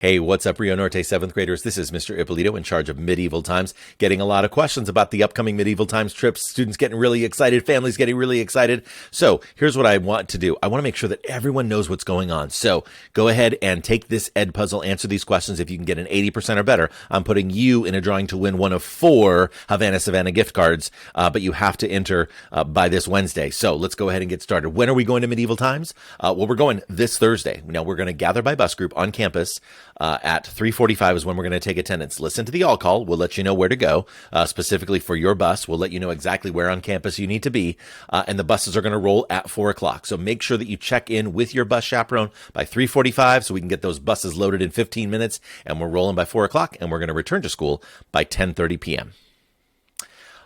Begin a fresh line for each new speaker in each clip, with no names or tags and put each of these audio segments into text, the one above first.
Hey, what's up, Rio Norte 7th graders? This is Mr. Ippolito in charge of Medieval Times, getting a lot of questions about the upcoming Medieval Times trips, students getting really excited, families getting really excited. So here's what I want to do. I want to make sure that everyone knows what's going on. So go ahead and take this Edpuzzle, answer these questions. If you can get an 80% or better, I'm putting you in a drawing to win one of 4 Havana Savannah gift cards, but you have to enter by this Wednesday. So let's go ahead and get started. When are we going to Medieval Times? Well, we're going this Thursday. Now, we're going to gather by bus group on campus. At 3:45 is when we're going to take attendance. Listen to the all call. We'll let you know where to go, specifically for your bus. We'll let you know exactly where on campus you need to be. And the buses are going to roll at 4 o'clock. So make sure that you check in with your bus chaperone by 3:45 so we can get those buses loaded in 15 minutes. And we're rolling by 4 o'clock, and we're going to return to school by 10:30 p.m.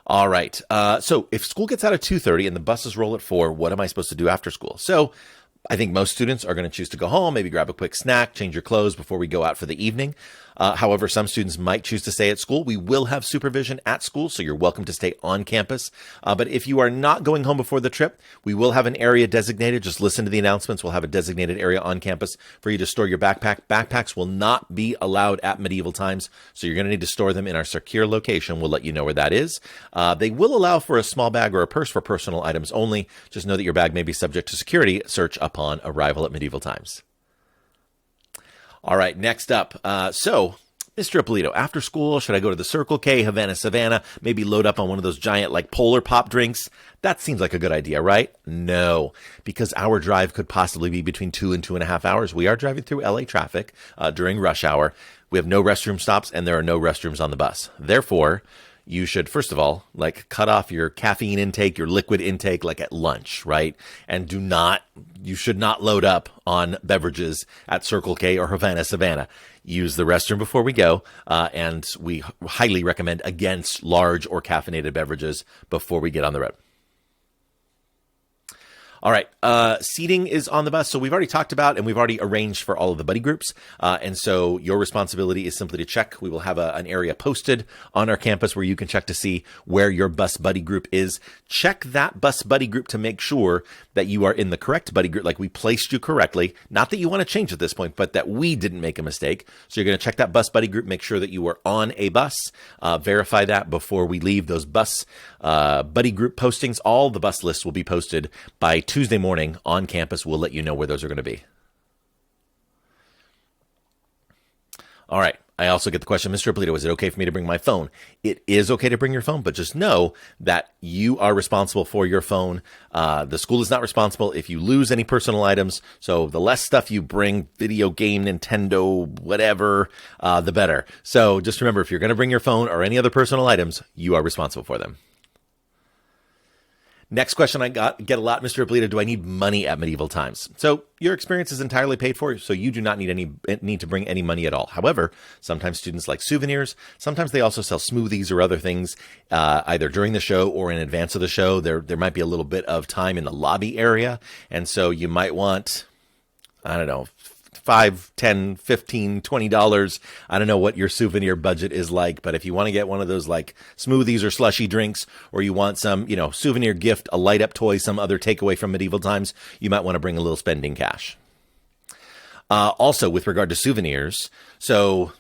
All right. So if school gets out at 2:30 and the buses roll at 4, what am I supposed to do after school? So I think most students are going to choose to go home, maybe grab a quick snack, change your clothes before we go out for the evening. However, some students might choose to stay at school. We will have supervision at school, so you're welcome to stay on campus. But if you are not going home before the trip, we will have an area designated. Just listen to the announcements. We'll have a designated area on campus for you to store your backpack. Backpacks will not be allowed at Medieval Times, so you're going to need to store them in our secure location. We'll let you know where that is. They will allow for a small bag or a purse for personal items only. Just know that your bag may be subject to security search upon arrival at Medieval Times. All right, next up. So, Mr. Ippolito, after school, should I go to the Circle K, Havana Savannah, maybe load up on one of those giant like Polar Pop drinks? That seems like a good idea, right? No, because our drive could possibly be between 2 and 2.5 hours. We are driving through LA traffic during rush hour. We have no restroom stops, and there are no restrooms on the bus. Therefore, you should, first of all, like cut off your caffeine intake, your liquid intake, like at lunch, right? And you should not load up on beverages at Circle K or Havana Savannah. Use the restroom before we go, and we highly recommend against large or caffeinated beverages before we get on the road. All right, seating is on the bus. So we've already talked about and we've already arranged for all of the buddy groups. And so your responsibility is simply to check. We will have an area posted on our campus where you can check to see where your bus buddy group is. Check that bus buddy group to make sure that you are in the correct buddy group, like we placed you correctly. Not that you want to change at this point, but that we didn't make a mistake. So you're going to check that bus buddy group, make sure that you are on a bus, verify that before we leave. Those bus buddy group postings, all the bus lists will be posted by Tuesday morning on campus. We'll let you know where those are going to be. All right. I also get the question, Mr. Ippolito, is it okay for me to bring my phone? It is okay to bring your phone, but just know that you are responsible for your phone. The school is not responsible if you lose any personal items. So the less stuff you bring, video game, Nintendo, whatever, the better. So just remember, if you're going to bring your phone or any other personal items, you are responsible for them. Next question I get a lot, Mr. Ippolito, do I need money at Medieval Times? So your experience is entirely paid for, so you do not need to bring any money at all. However, sometimes students like souvenirs. Sometimes they also sell smoothies or other things, either during the show or in advance of the show. There might be a little bit of time in the lobby area, and so you might want, I don't know, $5, $10, $15, $20. I don't know what your souvenir budget is like, but if you want to get one of those like smoothies or slushy drinks, or you want some, souvenir gift, a light up toy, some other takeaway from Medieval Times, you might want to bring a little spending cash. Also, with regard to souvenirs, so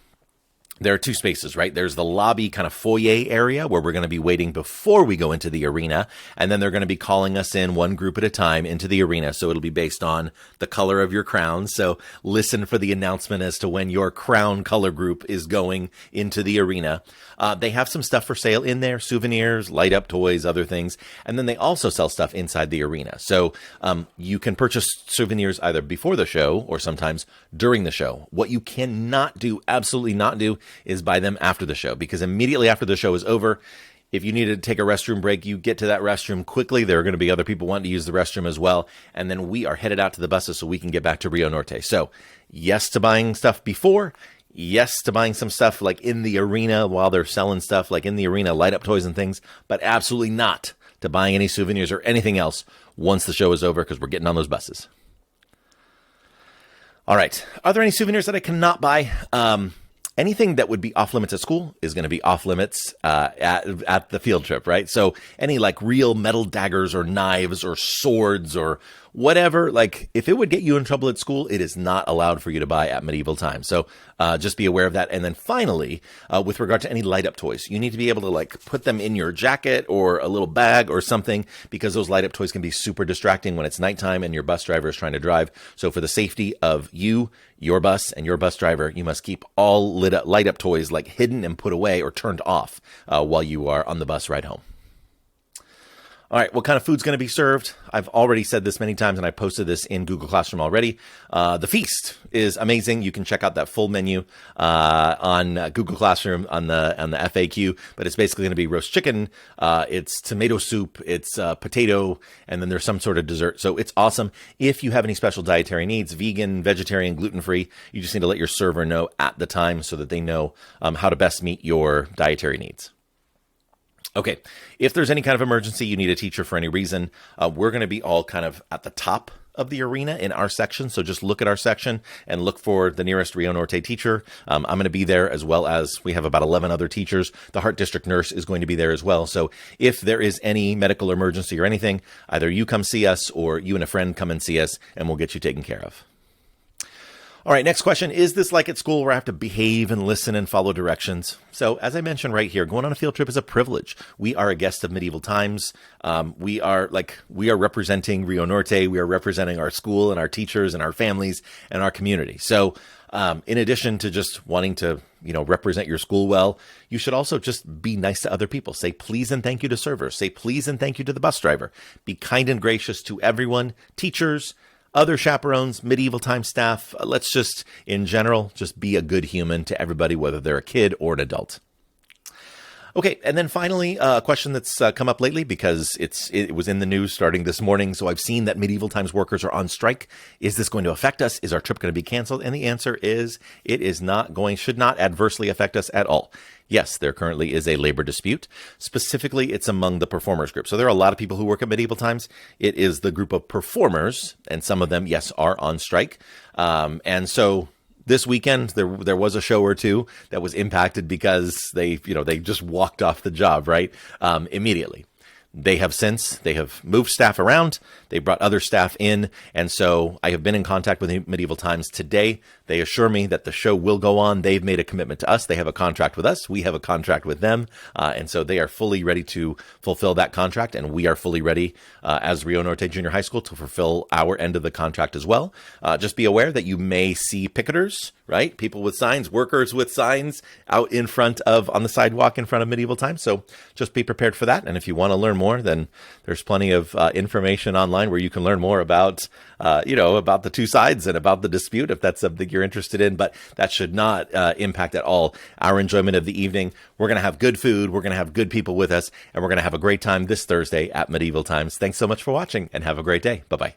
there are 2 spaces, right? There's the lobby kind of foyer area where we're going to be waiting before we go into the arena. And then they're going to be calling us in one group at a time into the arena. So it'll be based on the color of your crown. So listen for the announcement as to when your crown color group is going into the arena. They have some stuff for sale in there, souvenirs, light up toys, other things. And then they also sell stuff inside the arena. So you can purchase souvenirs either before the show or sometimes during the show. What you cannot do, absolutely not do, is buy them after the show, because immediately after the show is over, if you need to take a restroom break, you get to that restroom quickly. There are going to be other people wanting to use the restroom as well. And then we are headed out to the buses so we can get back to Rio Norte. So yes to buying stuff before. Yes to buying some stuff like in the arena while they're selling stuff like in the arena, light up toys and things, but absolutely not to buying any souvenirs or anything else once the show is over, because we're getting on those buses. All right. Are there any souvenirs that I cannot buy? Anything that would be off limits at school is going to be off limits at the field trip, right? So any like real metal daggers or knives or swords or whatever, like if it would get you in trouble at school, it is not allowed for you to buy at medieval times. So just be aware of that. And then finally, with regard to any light up toys, you need to be able to like put them in your jacket or a little bag or something, because those light up toys can be super distracting when it's nighttime and your bus driver is trying to drive. So for the safety of you, your bus, and your bus driver, you must keep all light up toys like hidden and put away or turned off while you are on the bus ride home. All right, what kind of food's going to be served? I've already said this many times, and I posted this in Google Classroom already. The feast is amazing. You can check out that full menu on Google Classroom on the FAQ, but it's basically going to be roast chicken. It's tomato soup. It's potato, and then there's some sort of dessert. So it's awesome. If you have any special dietary needs, vegan, vegetarian, gluten-free, you just need to let your server know at the time so that they know how to best meet your dietary needs. Okay, if there's any kind of emergency, you need a teacher for any reason, we're going to be all kind of at the top of the arena in our section. So just look at our section and look for the nearest Rio Norte teacher. I'm going to be there, as well as we have about 11 other teachers. The Heart District nurse is going to be there as well. So if there is any medical emergency or anything, either you come see us or you and a friend come and see us, and we'll get you taken care of. All right, next question. Is this like at school where I have to behave and listen and follow directions? So as I mentioned right here, going on a field trip is a privilege. We are a guest of medieval times. We are representing Rio Norte. We are representing our school and our teachers and our families and our community. So in addition to just wanting to, represent your school well, you should also just be nice to other people. Say please and thank you to servers. Say please and thank you to the bus driver. Be kind and gracious to everyone, teachers, other chaperones, medieval time staff. Let's just, in general, just be a good human to everybody, whether they're a kid or an adult. Okay, and then finally, a question that's come up lately because it was in the news starting this morning. So I've seen that medieval times workers are on strike. Is this going to affect us? Is our trip going to be canceled? And the answer is it is not should not adversely affect us at all. Yes, there currently is a labor dispute. Specifically, it's among the performers group. So there are a lot of people who work at medieval times. It is the group of performers, and some of them, yes, are on strike. And so this weekend, there was a show or two that was impacted because they just walked off the job, right? Immediately. They have moved staff around. They brought other staff in. And so I have been in contact with Medieval Times today. They assure me that the show will go on. They've made a commitment to us. They have a contract with us. We have a contract with them. And so they are fully ready to fulfill that contract. And we are fully ready as Rio Norte Junior High School to fulfill our end of the contract as well. Just be aware that you may see picketers, right? People with signs, workers with signs out in front on the sidewalk in front of Medieval Times. So just be prepared for that. And if you want to learn more, then there's plenty of information online where you can learn more about the two sides and about the dispute if that's something you're interested in. But that should not impact at all our enjoyment of the evening. We're going to have good food. We're going to have good people with us, and we're going to have a great time this Thursday at Medieval Times. Thanks so much for watching, and have a great day. Bye-bye.